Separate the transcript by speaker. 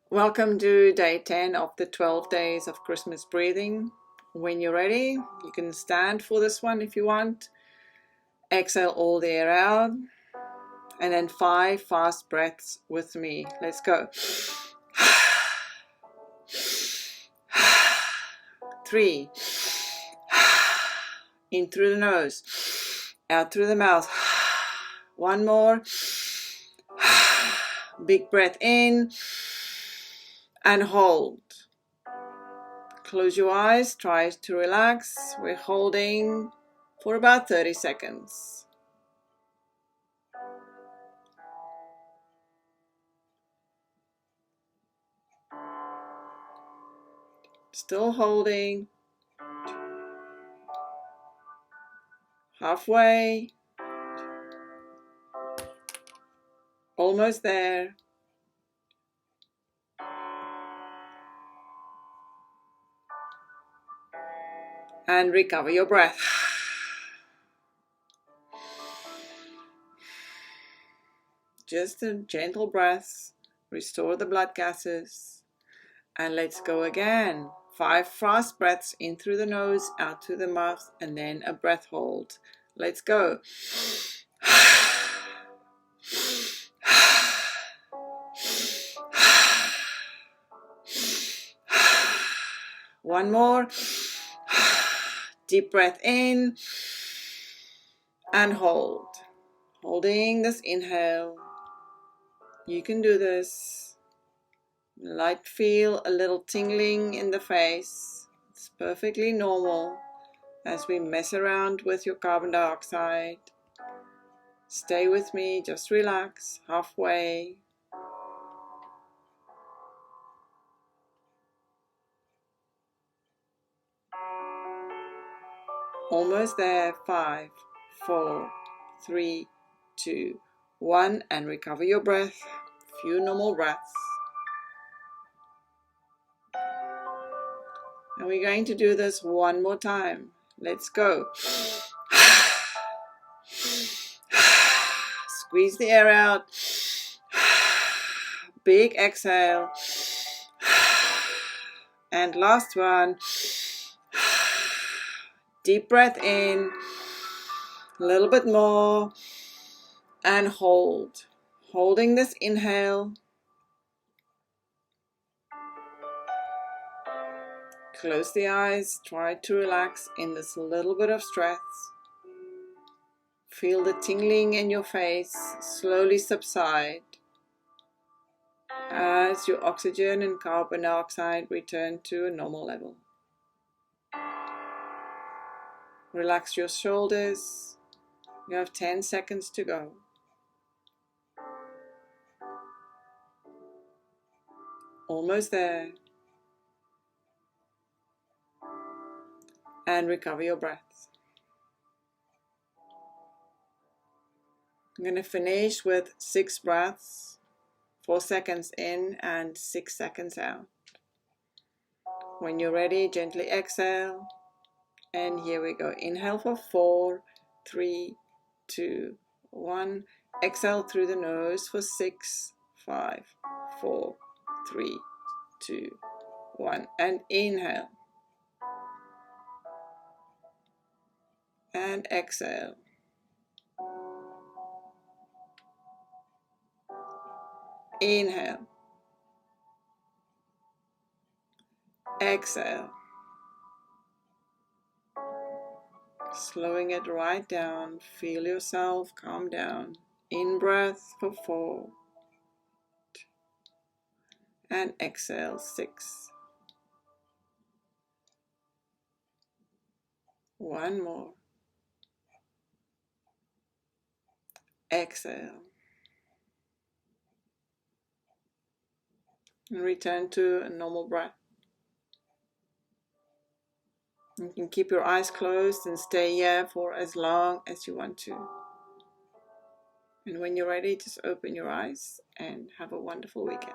Speaker 1: Welcome to day 10 of the 12 days of Christmas breathing. When you're ready, you can stand for this one if you want. Exhale all the air out. And then 5 fast breaths with me. Let's go. 3. In through the nose. Out through the mouth. One more. Big breath in. And hold. Close your eyes, try to relax. We're holding for about 30 seconds. Still holding. Halfway. Almost there. And recover your breath. Just a gentle breath. Restore the blood gases. And let's go again. 5 fast breaths in through the nose, out through the mouth, and then a breath hold. Let's go. One more. Deep breath in and hold. Holding this inhale. You can do this. Might feel a little tingling in the face. It's perfectly normal as we mess around with your carbon dioxide. Stay with me, just relax, halfway. Almost there. 5, 4, 3, 2, 1, and recover your breath. Few normal breaths. And we're going to do this one more time. Let's go. Squeeze the air out. Big exhale. And last one. Deep breath in. A little bit more. And hold. Holding this inhale. Close the eyes. Try to relax in this little bit of stress. Feel the tingling in your face slowly subside as your oxygen and carbon dioxide return to a normal level. Relax your shoulders. You have 10 seconds to go. Almost there. And recover your breath. I'm going to finish with 6 breaths, 4 seconds in and 6 seconds out. When you're ready, gently exhale. And here we go. Inhale for 4, 3, 2, 1. Exhale through the nose for 6, 5, 4, 3, 2, 1. And inhale. And exhale. Inhale. Exhale. Slowing it right down. Feel yourself calm down. In breath for 4. And exhale 6. One more. Exhale. And return to a normal breath. You can keep your eyes closed and stay here for as long as you want to. And when you're ready, just open your eyes and have a wonderful weekend.